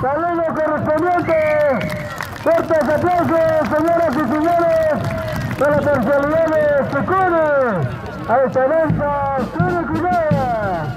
Saludos correspondientes. Fuertes aplausos, señoras y señores, de la tercialidad de Secune, a esta danza suricullaya.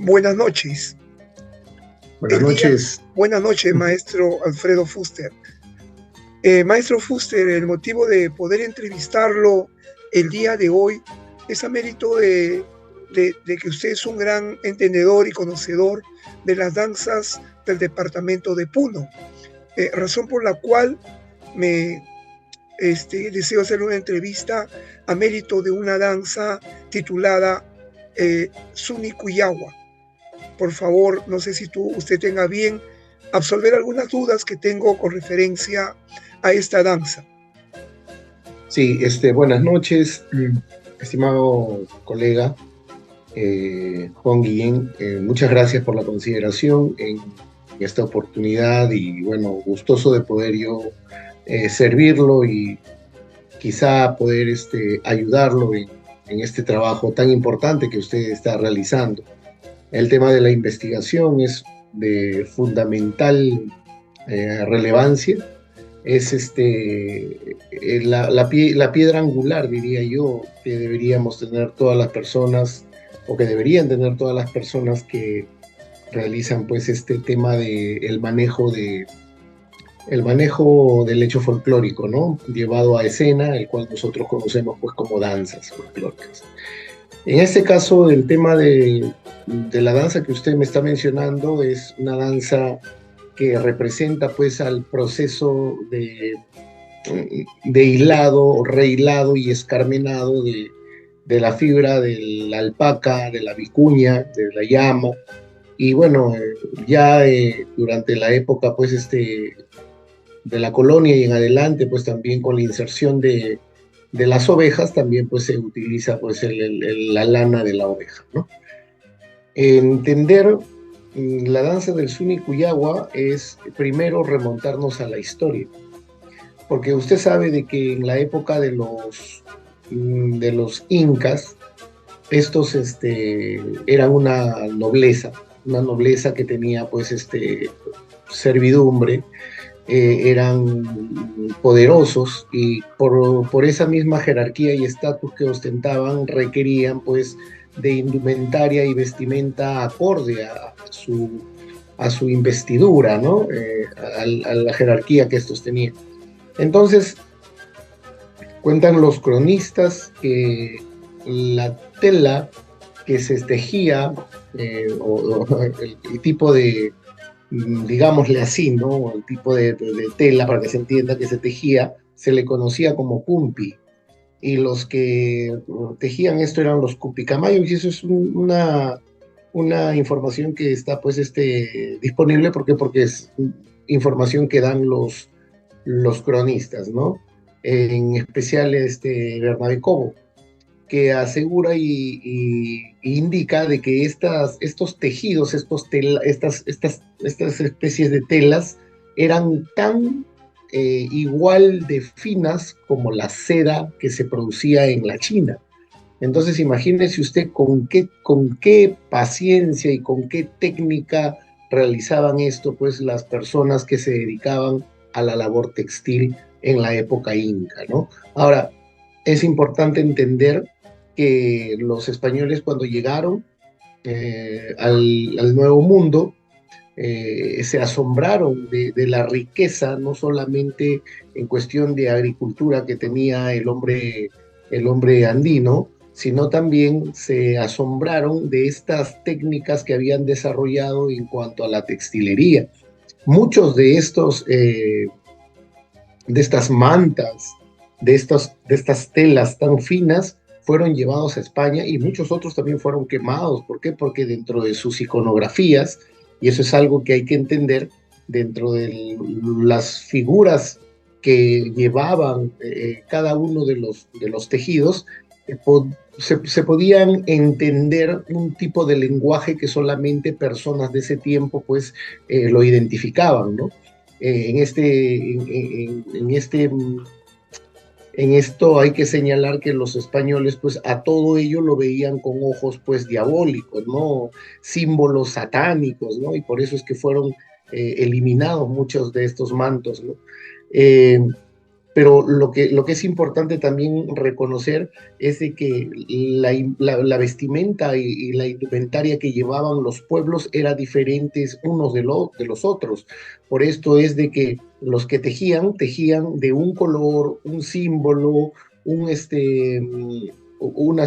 Buenas noches. Buenas noches, maestro Alfredo Fuster. Maestro Fuster, el motivo de poder entrevistarlo el día de hoy es a mérito de que usted es un gran entendedor y conocedor de las danzas del departamento de Puno, razón por la cual me deseo hacer una entrevista a mérito de una danza titulada Suni-Cuyagua. Por favor, no sé si usted tenga bien absolver algunas dudas que tengo con referencia a esta danza. Sí, buenas noches, estimado colega Juan Guillén. Muchas gracias por la consideración en esta oportunidad y bueno, gustoso de poder yo servirlo y quizá poder ayudarlo en este trabajo tan importante que usted está realizando. El tema de la investigación es de fundamental relevancia, es la piedra angular, diría yo, que deberíamos tener todas las personas, o que deberían tener todas las personas que realizan pues este tema del manejo del hecho folclórico, ¿no? Llevado a escena, el cual nosotros conocemos pues como danzas folclóricas. En este caso, el tema de la danza que usted me está mencionando es una danza que representa pues al proceso de hilado, rehilado y escarmenado de la fibra de la alpaca, de la vicuña, de la llama. Y bueno, ya durante la época pues de la colonia y en adelante, pues también con la inserción de las ovejas, también pues se utiliza pues la lana de la oveja, ¿no? Entender la danza del Suni-Cuyagua es primero remontarnos a la historia, porque usted sabe de que en la época de los incas, estos eran una nobleza que tenía pues servidumbre, eran poderosos y por esa misma jerarquía y estatus que ostentaban requerían pues de indumentaria y vestimenta acorde a su investidura, ¿no? A la jerarquía que estos tenían. Entonces, cuentan los cronistas que la tela que se tejía, el tipo de, digámosle así, ¿no? El tipo de tela, para que se entienda, que se tejía, se le conocía como cumpi. Y los que tejían esto eran los cupicamayos, y eso es una información que está pues disponible porque es información que dan los cronistas, ¿no? En especial Bernabé Cobo, que asegura y indica de que estos tejidos, estas especies de telas eran tan igual de finas como la seda que se producía en la China. Entonces imagínese usted con qué paciencia y con qué técnica realizaban esto pues las personas que se dedicaban a la labor textil en la época inca, ¿no? Ahora, es importante entender que los españoles cuando llegaron al Nuevo Mundo, se asombraron de la riqueza, no solamente en cuestión de agricultura que tenía el hombre andino, sino también se asombraron de estas técnicas que habían desarrollado en cuanto a la textilería. Muchos de estas mantas, de estas telas tan finas, fueron llevados a España y muchos otros también fueron quemados. ¿Por qué? Porque dentro de sus iconografías, y eso es algo que hay que entender, dentro de las figuras que llevaban cada uno de los tejidos, se podían entender un tipo de lenguaje que solamente personas de ese tiempo pues lo identificaban, ¿no? En esto hay que señalar que los españoles pues a todo ello lo veían con ojos pues diabólicos, ¿no? Símbolos satánicos, ¿no? Y por eso es que fueron eliminados muchos de estos mantos, ¿no? Pero lo que es importante también reconocer es de que la vestimenta y la indumentaria que llevaban los pueblos era diferentes unos de los otros. Por esto es de que los que tejían de un color, un símbolo, unas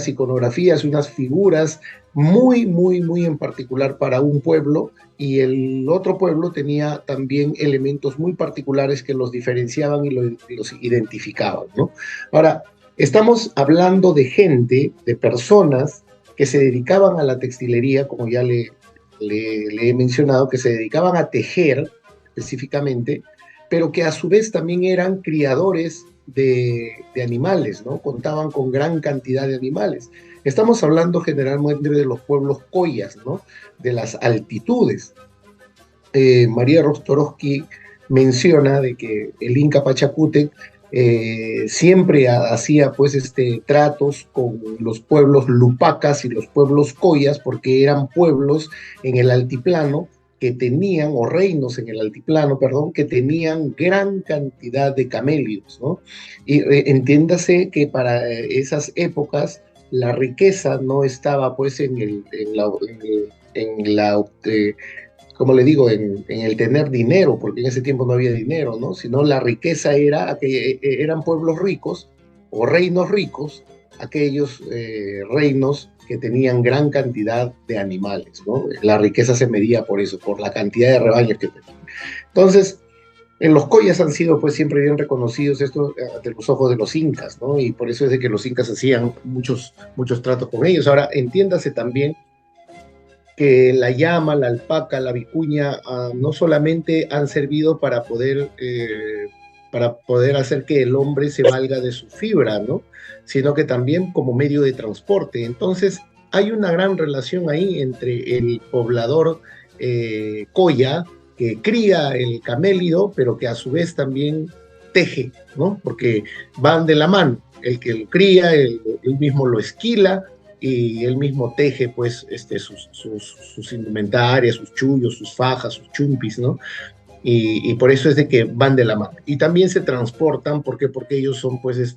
iconografías, unas figuras muy, muy, muy en particular para un pueblo, y el otro pueblo tenía también elementos muy particulares que los diferenciaban y los identificaban, ¿no? Ahora, estamos hablando de gente, de personas que se dedicaban a la textilería, como ya le he mencionado, que se dedicaban a tejer específicamente, pero que a su vez también eran criadores de animales, ¿no? Contaban con gran cantidad de animales. Estamos hablando generalmente de los pueblos collas, ¿no? De las altitudes. María Rostorowski menciona de que el Inca Pachacútec siempre hacía pues tratos con los pueblos lupacas y los pueblos collas, porque eran pueblos en el altiplano que tenían, o reinos en el altiplano, perdón, que tenían gran cantidad de camélidos, ¿no? Y entiéndase que para esas épocas la riqueza no estaba pues como le digo, en el tener dinero, porque en ese tiempo no había dinero, ¿no? Sino la riqueza era que eran pueblos ricos o reinos ricos, aquellos reinos que tenían gran cantidad de animales, ¿no? La riqueza se medía por eso, por la cantidad de rebaños que tenían. Entonces, en los collas han sido pues siempre bien reconocidos esto ante los ojos de los incas, ¿no? Y por eso es de que los incas hacían muchos tratos con ellos. Ahora, entiéndase también que la llama, la alpaca, la vicuña, no solamente han servido para poder hacer que el hombre se valga de su fibra, ¿no? Sino que también como medio de transporte. Entonces, hay una gran relación ahí entre el poblador colla, que cría el camélido, pero que a su vez también teje, ¿no? Porque van de la mano. El que lo cría, él mismo lo esquila, y él mismo teje pues sus indumentarias, sus chullos, sus fajas, sus chumpis, ¿no? Y por eso es de que van de la mano. Y también se transportan, ¿por qué? Porque ellos son pues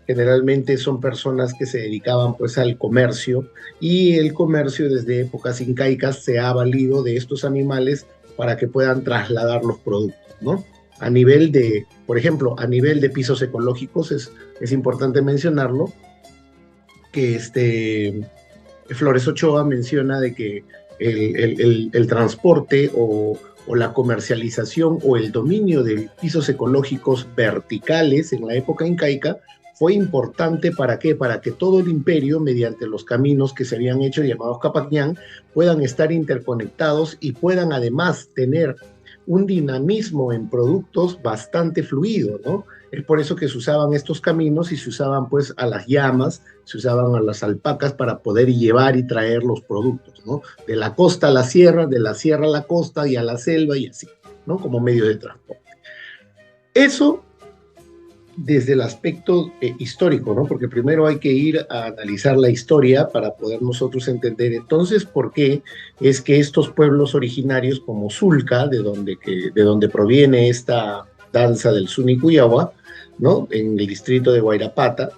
generalmente son personas que se dedicaban pues al comercio, y el comercio desde épocas incaicas se ha valido de estos animales para que puedan trasladar los productos, ¿no? A nivel de, por ejemplo, a nivel de pisos ecológicos es importante mencionarlo, que Flores Ochoa menciona de que el transporte o la comercialización o el dominio de pisos ecológicos verticales en la época incaica fue importante. ¿Para qué? Para que todo el imperio, mediante los caminos que se habían hecho llamados Capatñán, puedan estar interconectados y puedan además tener un dinamismo en productos bastante fluido, ¿no? Es por eso que se usaban estos caminos y se usaban pues a las llamas, se usaban a las alpacas para poder llevar y traer los productos, ¿no? De la costa a la sierra, de la sierra a la costa y a la selva y así, ¿no? Como medio de transporte. Eso desde el aspecto histórico, ¿no? Porque primero hay que ir a analizar la historia para poder nosotros entender entonces por qué es que estos pueblos originarios como Sulca, de donde proviene esta danza del Sunicuyawa, ¿no? En el distrito de Huayrapata,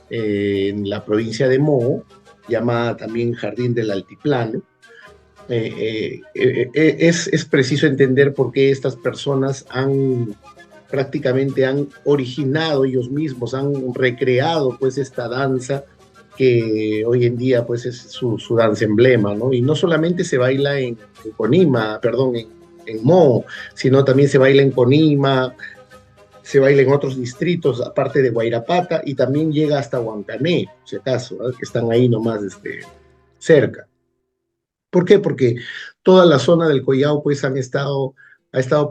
en la provincia de Moo, llamada también Jardín del Altiplano, es preciso entender por qué estas personas prácticamente han originado ellos mismos, han recreado pues esta danza que hoy en día pues es su danza emblema, ¿no? Y no solamente se baila en Conima, perdón, en Mo, sino también se baila en Conima, se baila en otros distritos, aparte de Guairapata, y también llega hasta Huancané, si acaso, ¿no? Que están ahí nomás cerca. ¿Por qué? Porque toda la zona del Collao pues ha estado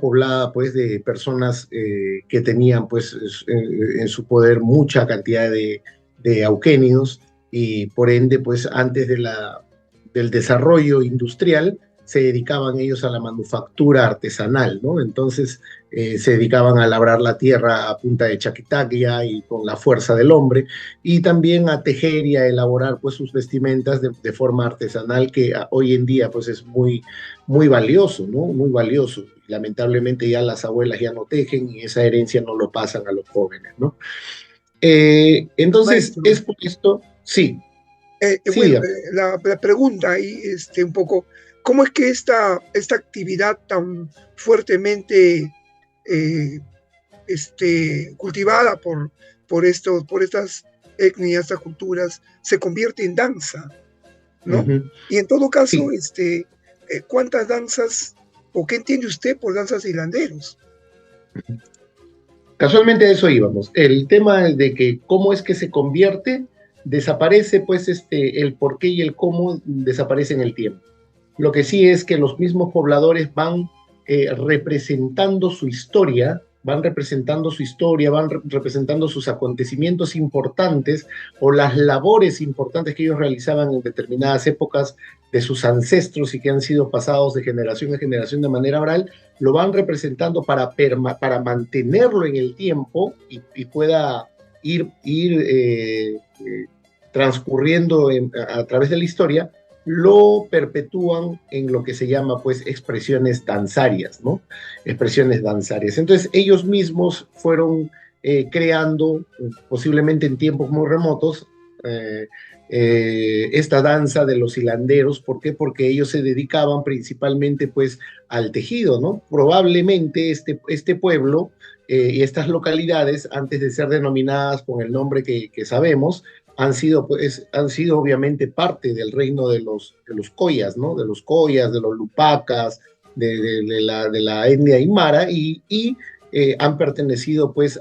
poblada pues de personas que tenían pues en su poder mucha cantidad de auquénidos y por ende pues antes del desarrollo industrial se dedicaban ellos a la manufactura artesanal, ¿no? Entonces se dedicaban a labrar la tierra a punta de chaquitaglia y con la fuerza del hombre, y también a tejer y a elaborar pues sus vestimentas de forma artesanal, que hoy en día pues es muy valioso, ¿no? Muy valioso. Lamentablemente ya las abuelas ya no tejen y esa herencia no lo pasan a los jóvenes, ¿no? Entonces, Maestro. es por esto, sí, sí, Bueno, dígame. la pregunta ahí, un poco, ¿cómo es que esta actividad tan fuertemente eh, cultivada por estas etnias, estas culturas, se convierte en danza, ¿no? Ujú. Y en todo caso, Sí, ¿cuántas danzas o qué entiende usted por danzas hilanderos? casualmente a eso íbamos. El tema de que cómo es que se convierte, desaparece pues el por qué y el cómo desaparece en el tiempo. Lo que sí es que los mismos pobladores van representando su historia, van representando sus acontecimientos importantes o las labores importantes que ellos realizaban en determinadas épocas de sus ancestros y que han sido pasados de generación en generación de manera oral, lo van representando para mantenerlo en el tiempo y pueda ir transcurriendo a través de la historia, lo perpetúan en lo que se llama pues expresiones danzarias, ¿no? Expresiones danzarias. Entonces ellos mismos fueron creando, posiblemente en tiempos muy remotos, esta danza de los hilanderos. ¿Por qué? Porque ellos se dedicaban principalmente pues al tejido, ¿no? Probablemente este pueblo y estas localidades, antes de ser denominadas con el nombre que sabemos, han sido obviamente parte del reino de los Collas, ¿no? De los Collas, de los Lupacas, de la etnia Aymara, han pertenecido pues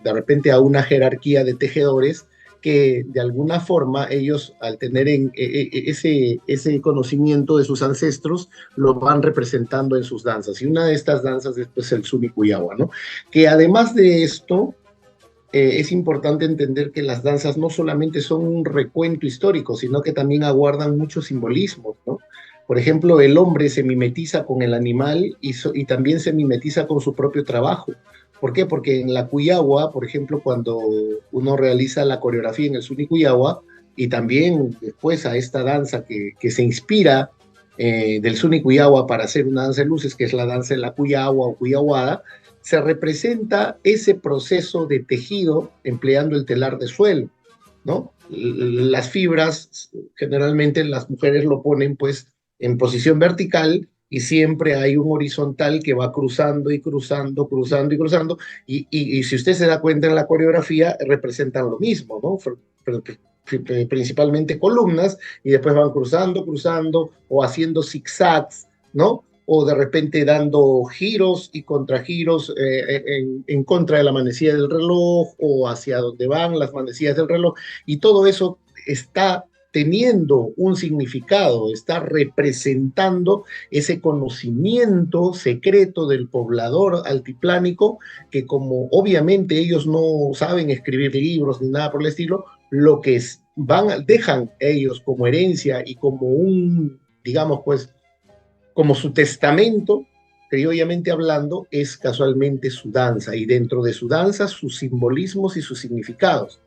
de repente a una jerarquía de tejedores que de alguna forma ellos, al tener ese conocimiento de sus ancestros, lo van representando en sus danzas. Y una de estas danzas es pues el Sunicuyawa, ¿no? Que además de esto, es importante entender que las danzas no solamente son un recuento histórico, sino que también aguardan muchos simbolismos, ¿no? Por ejemplo, el hombre se mimetiza con el animal y también se mimetiza con su propio trabajo. ¿Por qué? Porque en la Cuyagua, por ejemplo, cuando uno realiza la coreografía en el Suni Cuyagua, y también después a esta danza que se inspira del Suni Cuyagua para hacer una danza de luces, que es la danza de la Cuyagua o Cuyaguada, se representa ese proceso de tejido empleando el telar de suelo, ¿no? Las fibras, generalmente las mujeres lo ponen pues en posición vertical y siempre hay un horizontal que va cruzando y cruzando, cruzando y cruzando, y si usted se da cuenta en la coreografía, representan lo mismo, ¿no? Principalmente columnas, y después van cruzando, cruzando, o haciendo zigzags, ¿no? O de repente dando giros y contragiros en contra de la manecilla del reloj o hacia donde van las manecillas del reloj, y todo eso está teniendo un significado, está representando ese conocimiento secreto del poblador altiplánico, que como obviamente ellos no saben escribir libros ni nada por el estilo, lo que dejan ellos como herencia y como digamos pues, como su testamento, criollamente hablando, es casualmente su danza, y dentro de su danza sus simbolismos y sus significados.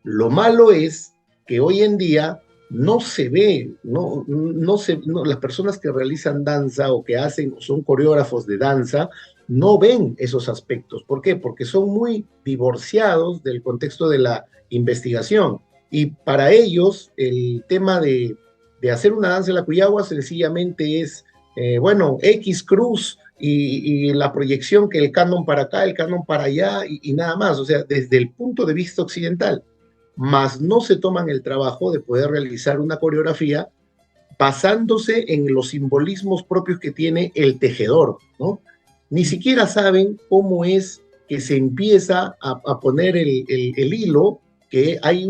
Lo malo es que hoy en día no se ve, las personas que realizan danza o que hacen o son coreógrafos de danza no ven esos aspectos. ¿Por qué? Porque son muy divorciados del contexto de la investigación, y para ellos el tema de hacer una danza de la Cuyagua sencillamente es, bueno, X cruz y la proyección que el canon para acá, el canon para allá y nada más, o sea, desde el punto de vista occidental, más no se toman el trabajo de poder realizar una coreografía basándose en los simbolismos propios que tiene el tejedor, ¿no? Ni siquiera saben cómo es que se empieza a poner el hilo, que hay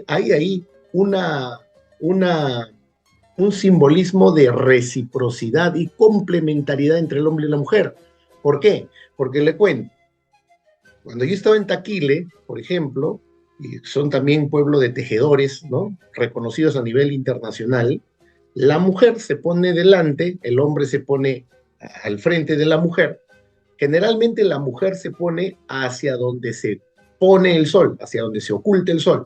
ahí una, un simbolismo de reciprocidad y complementariedad entre el hombre y la mujer. ¿Por qué? Porque le cuento, cuando yo estaba en Taquile, por ejemplo, y son también pueblo de tejedores, ¿no? Reconocidos a nivel internacional, la mujer se pone delante, el hombre se pone al frente de la mujer. Generalmente la mujer se pone hacia donde se pone el sol, hacia donde se oculta el sol.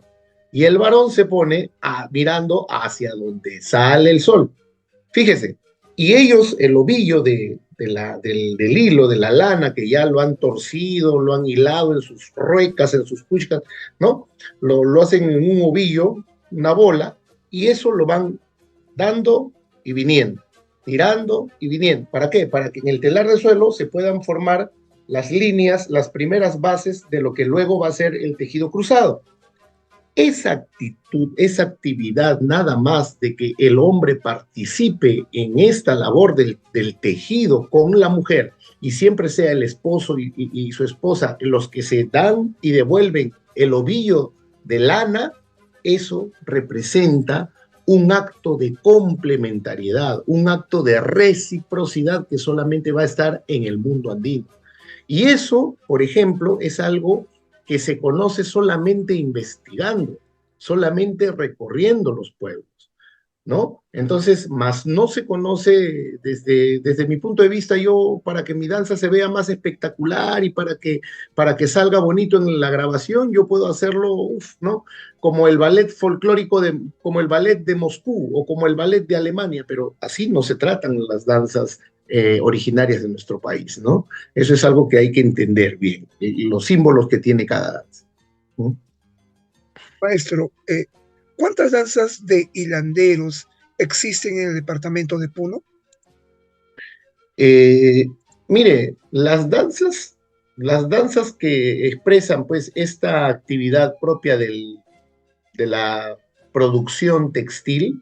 Y el varón se pone mirando hacia donde sale el sol. Fíjese, y ellos, el ovillo del hilo, de la lana, que ya lo han torcido, lo han hilado en sus ruecas, en sus puchcas, ¿no? Lo hacen en un ovillo, una bola, y eso lo van dando y viniendo, tirando y viniendo. ¿Para qué? Para que en el telar de suelo se puedan formar las líneas, las primeras bases de lo que luego va a ser el tejido cruzado. Esa actitud, esa actividad nada más de que el hombre participe en esta labor del tejido con la mujer y siempre sea el esposo y su esposa los que se dan y devuelven el ovillo de lana, eso representa un acto de complementariedad, un acto de reciprocidad que solamente va a estar en el mundo andino. Y eso, por ejemplo, es algo que se conoce solamente investigando, solamente recorriendo los pueblos, ¿no? Entonces, más no se conoce desde mi punto de vista, yo, para que mi danza se vea más espectacular y para que salga bonito en la grabación, yo puedo hacerlo, ¿no? Como el ballet folclórico, como el ballet de Moscú o como el ballet de Alemania, pero así no se tratan las danzas originarias de nuestro país, ¿no? Eso es algo que hay que entender bien, los símbolos que tiene cada danza, ¿no? Maestro, ¿cuántas danzas de hilanderos existen en el departamento de Puno? Mire, las danzas que expresan pues esta actividad propia de la producción textil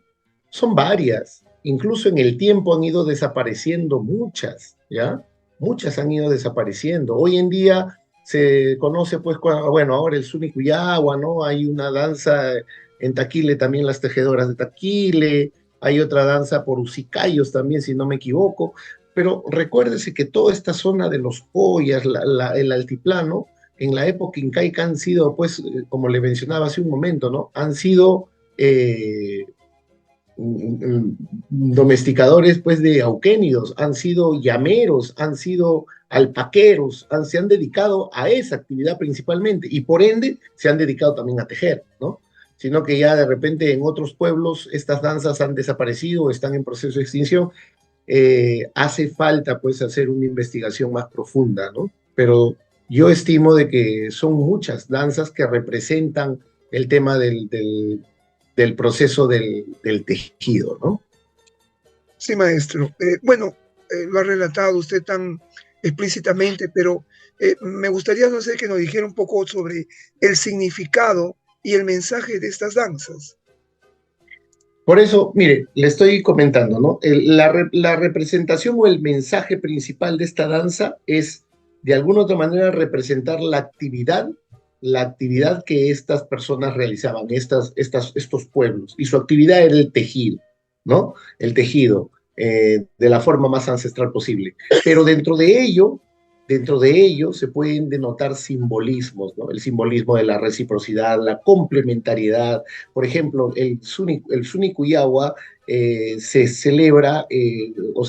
son varias. Incluso en el tiempo han ido desapareciendo muchas, ¿ya? Muchas han ido desapareciendo. Hoy en día se conoce, pues, bueno, ahora el Sunicuyagua, ¿no? Hay una danza en Taquile, también las tejedoras de Taquile, hay otra danza por Usicayos también, si no me equivoco, pero recuérdese que toda esta zona de los Collas, el altiplano, en la época incaica han sido, pues, como le mencionaba hace un momento, ¿no? Han sido domesticadores pues de auquénidos, han sido llameros, han sido alpaqueros, se han dedicado a esa actividad principalmente y por ende se han dedicado también a tejer, ¿no? Sino que ya de repente en otros pueblos estas danzas han desaparecido o están en proceso de extinción. Hace falta pues hacer una investigación más profunda, ¿no? Pero yo estimo de que son muchas danzas que representan el tema del proceso del tejido, ¿no? Sí, maestro. Bueno, lo ha relatado usted tan explícitamente, pero me gustaría, no sé, que nos dijera un poco sobre el significado y el mensaje de estas danzas. Por eso, mire, le estoy comentando, ¿no? La representación o el mensaje principal de esta danza es, de alguna u otra manera, representar la actividad que estas personas realizaban, estos pueblos, y su actividad era el tejido, ¿no? El tejido, de la forma más ancestral posible. Pero dentro de ello se pueden denotar simbolismos, ¿no? El simbolismo de la reciprocidad, la complementariedad. Por ejemplo, el Sunicuyagua se celebra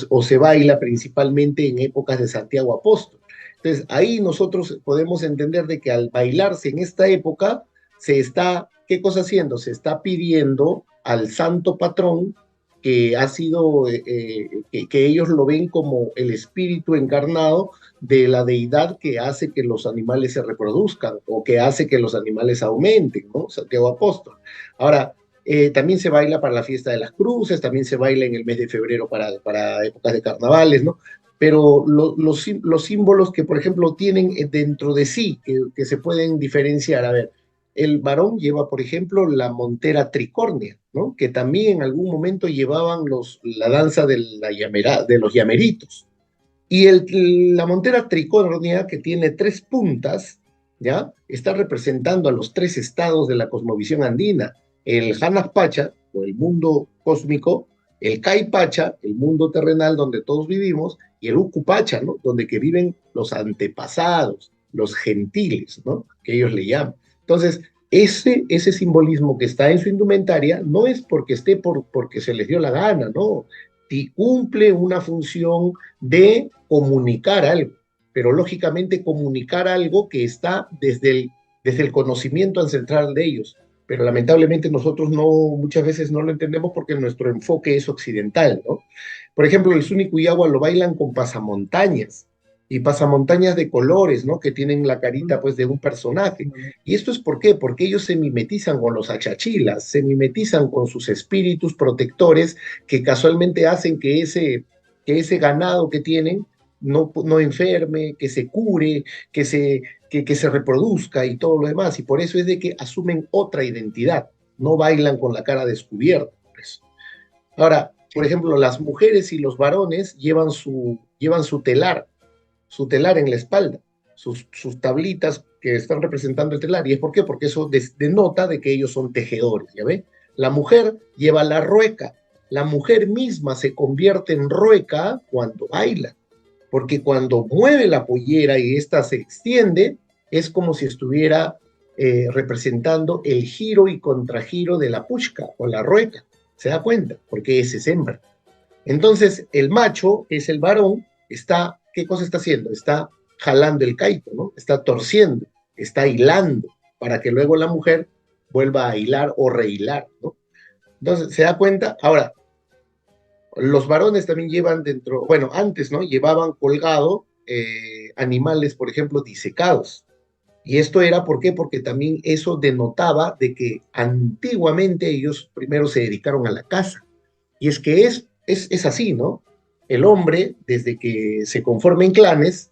o se baila principalmente en épocas de Santiago Apóstol. Entonces, ahí nosotros podemos entender de que al bailarse en esta época, se está, ¿qué cosa haciendo? Se está pidiendo al santo patrón que ha sido, que ellos lo ven como el espíritu encarnado de la deidad que hace que los animales se reproduzcan o que hace que los animales aumenten, ¿no? Santiago Apóstol. Ahora, También se baila para la fiesta de las cruces, también se baila en el mes de febrero para épocas de carnavales, ¿no? Pero los símbolos que, por ejemplo, tienen dentro de sí, que se pueden diferenciar, a ver, el varón lleva, por ejemplo, la montera tricornia, ¿no? Que también en algún momento llevaban la danza de los llameritos. Y la montera tricornia, que tiene 3 puntas, ¿ya? Está representando a los 3 estados de la cosmovisión andina: el Hanas Pacha, o el mundo cósmico; el Kai Pacha, el mundo terrenal donde todos vivimos; y el Uku Pacha, ¿no? Donde que viven los antepasados, los gentiles, ¿no? Que ellos le llaman. Entonces, ese simbolismo que está en su indumentaria no es porque esté porque se les dio la gana, ¿no? Y cumple una función de comunicar algo, pero lógicamente comunicar algo que está desde el conocimiento ancestral de ellos. Pero lamentablemente nosotros muchas veces no lo entendemos porque nuestro enfoque es occidental, ¿no? Por ejemplo, el Suni Cuyagua lo bailan con pasamontañas, y pasamontañas de colores, ¿no? Que tienen la carita, pues, de un personaje. ¿Y esto es por qué? Porque ellos se mimetizan con los achachilas, se mimetizan con sus espíritus protectores, que casualmente hacen que ese ganado que tienen no enferme, que se cure, que se reproduzca y todo lo demás. Y por eso es de que asumen otra identidad, no bailan con la cara descubierta. Pues. Ahora, por ejemplo, las mujeres y los varones llevan su telar en la espalda, sus tablitas que están representando el telar. ¿Y es por qué? Porque eso denota de que ellos son tejedores, ¿ya ve? La mujer lleva la rueca. La mujer misma se convierte en rueca cuando baila, porque cuando mueve la pollera y ésta se extiende, es como si estuviera representando el giro y contragiro de la pushka o la rueca. ¿Se da cuenta? Porque ese es hembra. Entonces, el macho, que es el varón, ¿qué cosa está haciendo? Está jalando el caito, ¿no? Está torciendo, está hilando, para que luego la mujer vuelva a hilar o rehilar, ¿no? Entonces, ¿se da cuenta? Ahora, los varones también llevan dentro, bueno, antes, ¿no? Llevaban colgado animales, por ejemplo, disecados. Y esto era, ¿por qué? Porque también eso denotaba de que antiguamente ellos primero se dedicaron a la caza. Y es que es así, ¿no? El hombre, desde que se conforma en clanes,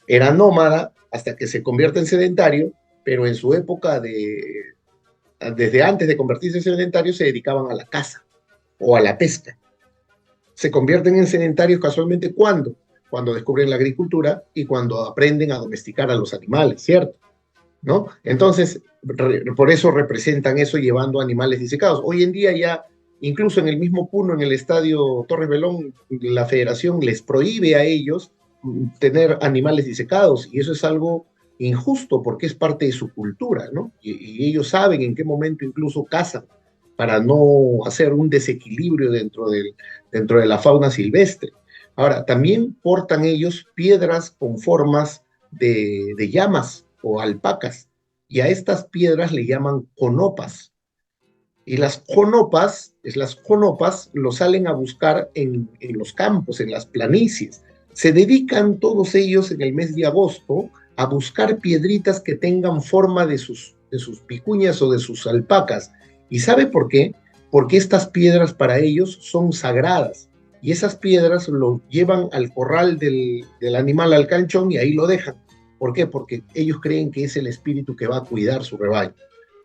era nómada hasta que se convierte en sedentario, pero en su época desde antes de convertirse en sedentario, se dedicaban a la caza o a la pesca. Se convierten en sedentarios casualmente cuando descubren la agricultura y cuando aprenden a domesticar a los animales, ¿cierto? ¿No? Entonces, por eso representan eso llevando animales disecados. Hoy en día ya, incluso en el mismo Puno, en el estadio Torres Belón, la federación les prohíbe a ellos tener animales disecados, y eso es algo injusto porque es parte de su cultura, ¿no? Y ellos saben en qué momento incluso cazan para no hacer un desequilibrio dentro de la fauna silvestre. Ahora, también portan ellos piedras con formas de llamas o alpacas, y a estas piedras le llaman conopas. Y las conopas lo salen a buscar en los campos, en las planicies. Se dedican todos ellos en el mes de agosto a buscar piedritas que tengan forma de sus vicuñas o de sus alpacas. ¿Y sabe por qué? Porque estas piedras para ellos son sagradas. Y esas piedras lo llevan al corral del animal, al canchón, y ahí lo dejan. ¿Por qué? Porque ellos creen que es el espíritu que va a cuidar su rebaño,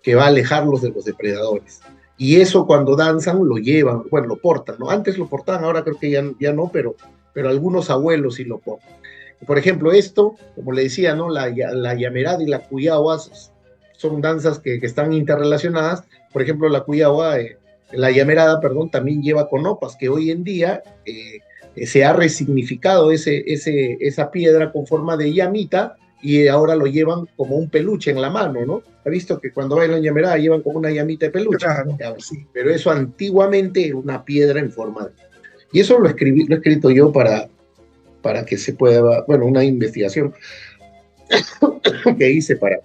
que va a alejarlos de los depredadores. Y eso cuando danzan lo llevan, bueno, lo portan, ¿no? Antes lo portaban, ahora creo que ya no, pero algunos abuelos sí lo portan. Por ejemplo, esto, como le decía, ¿no? La llamerada y la cuyagua son danzas que están interrelacionadas. Por ejemplo, la llamerada, perdón, también lleva conopas, que hoy en día se ha resignificado esa piedra con forma de llamita, y ahora lo llevan como un peluche en la mano, ¿no? ¿Ha visto que cuando bailan llamerada llevan como una llamita de peluche? Claro. Sí, pero eso antiguamente era una piedra en forma de... Y eso lo he escrito yo para que se pueda, bueno, una investigación que hice para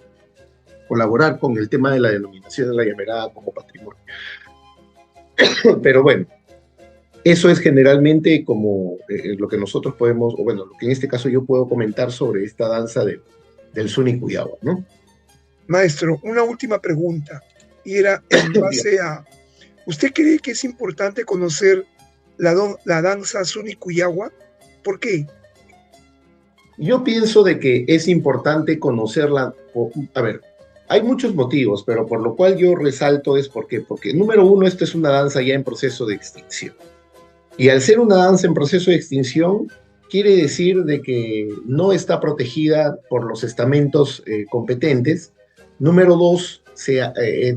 colaborar con el tema de la denominación de la llamerada como patrimonio. Pero bueno, eso es generalmente como lo que nosotros podemos, o bueno, lo que en este caso yo puedo comentar sobre esta danza del Suni Cuyagua, ¿no? Maestro, una última pregunta, y era en base ¿Usted cree que es importante conocer la danza Suni-Cuyagua? ¿Por qué? Yo pienso de que es importante conocerla. A ver, hay muchos motivos, pero por lo cual yo resalto es porque, número uno, esto es una danza ya en proceso de extinción. Y al ser una danza en proceso de extinción, quiere decir de que no está protegida por los estamentos competentes. Número dos,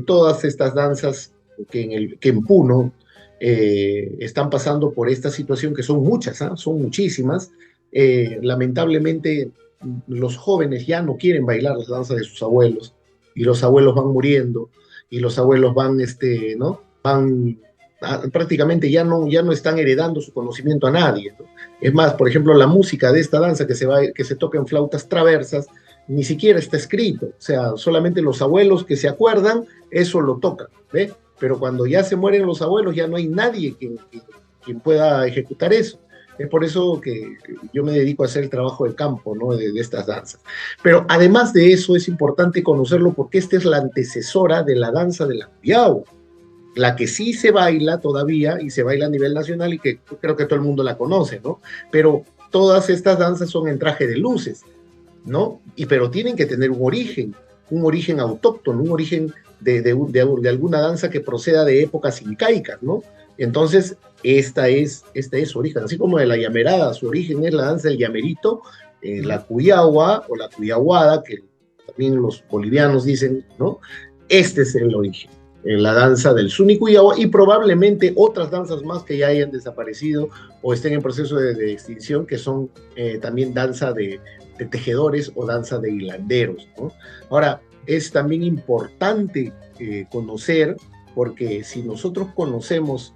todas estas danzas que en Puno están pasando por esta situación, que son muchas, son muchísimas. Lamentablemente, los jóvenes ya no quieren bailar las danzas de sus abuelos, y los abuelos van muriendo, y los abuelos van, ¿no? Prácticamente ya no están heredando su conocimiento a nadie, ¿no? Es más, por ejemplo, la música de esta danza que se toca en flautas traversas, ni siquiera está escrito, o sea, solamente los abuelos que se acuerdan, eso lo tocan, ¿ve? Pero cuando ya se mueren los abuelos, ya no hay nadie quien pueda ejecutar eso. Es por eso que yo me dedico a hacer el trabajo de campo, ¿no? de estas danzas. Pero además de eso, es importante conocerlo porque esta es la antecesora de la danza de la Cuyagua, la que sí se baila todavía y se baila a nivel nacional y que creo que todo el mundo la conoce, ¿no? Pero todas estas danzas son en traje de luces, ¿no? Pero tienen que tener un origen autóctono, un origen de alguna danza que proceda de épocas incaicas, ¿no? Entonces, esta es su origen, así como de la llamerada, su origen es la danza del llamerito, la cuyagua o la cuyaguada, que también los bolivianos dicen, ¿no? Este es el origen, en la danza del Suni-Cuyagua, y probablemente otras danzas más que ya hayan desaparecido o estén en proceso de extinción, que son también danza de tejedores o danza de hilanderos, ¿no? Ahora, es también importante conocer, porque si nosotros conocemos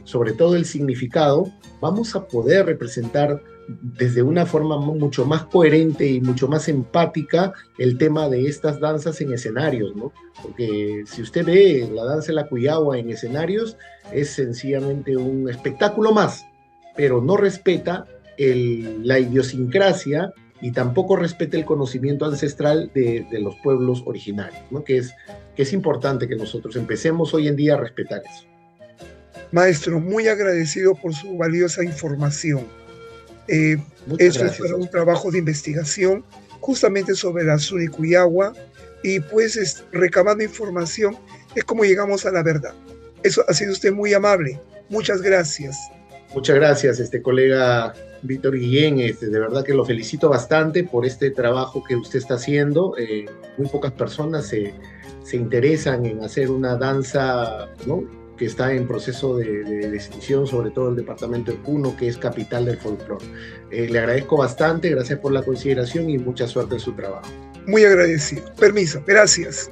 sobre todo el significado, vamos a poder representar desde una forma mucho más coherente y mucho más empática el tema de estas danzas en escenarios, ¿no? Porque si usted ve la danza de la Cuyagua en escenarios, es sencillamente un espectáculo más, pero no respeta la idiosincrasia y tampoco respeta el conocimiento ancestral de los pueblos originarios, ¿no? Que es importante que nosotros empecemos hoy en día a respetar eso. Maestro, muy agradecido por su valiosa información. Esto es para un trabajo de investigación justamente sobre la Suni-Cuyagua, y pues recabando información es como llegamos a la verdad. Eso ha sido usted muy amable. Muchas gracias. Muchas gracias, colega Víctor Guillén. De verdad que lo felicito bastante por este trabajo que usted está haciendo. Muy pocas personas se interesan en hacer una danza, ¿no?, que está en proceso de extinción, sobre todo el departamento de Puno, que es capital del folclore. Le agradezco bastante, gracias por la consideración y mucha suerte en su trabajo. Muy agradecido. Permiso, gracias.